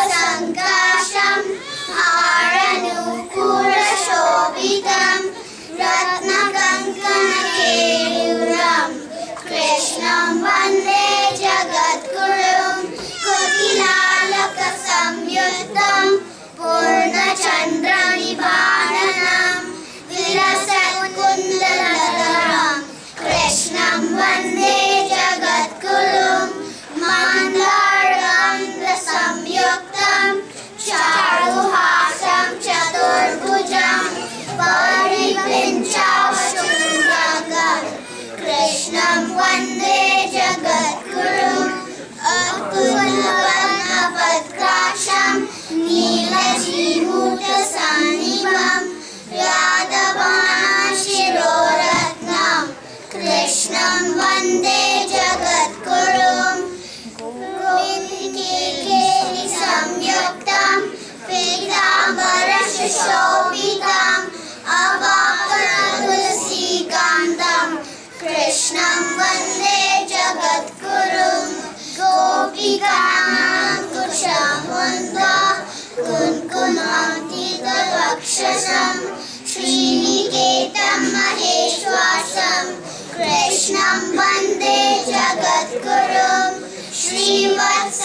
सङ्काशं हारनूपुरशोभितं रत्नकङ्कणकेयूरं कृष्णं वन्दे जगद्गुरुं कुटिलालकसंयुक्तं पूर्णचन्द्रनिभाननं विलसत्कुन्दलधरं कृष्णं वन्दे जगद्गुरुं मन्दारगन्धसंयुक्तं चारुहासं चतुर्भुजं परिविञ्चाशुण्डकं कृष्णं वन्दे जगद्गुरुम् अकुलवर्णपद्राक्षं नीलजीमूतसान्निभं यादवानाशिरोरत्नं कृष्णं वन्दे जगद्गुरुं गोपिकेलिसंयुक्तं पीताम्बरशोभितम् अवाप्ततुलसीकान्तं कृष्णं वन्दे जगद्गुरुं गोपिकानाङ्कुशमुद्रा कुङ्कुमाङ्कितवक्षसं श्रीनिकेतं महेश्वासं कृष्णं वन्दे जगद्गुरुं श्रीवत्स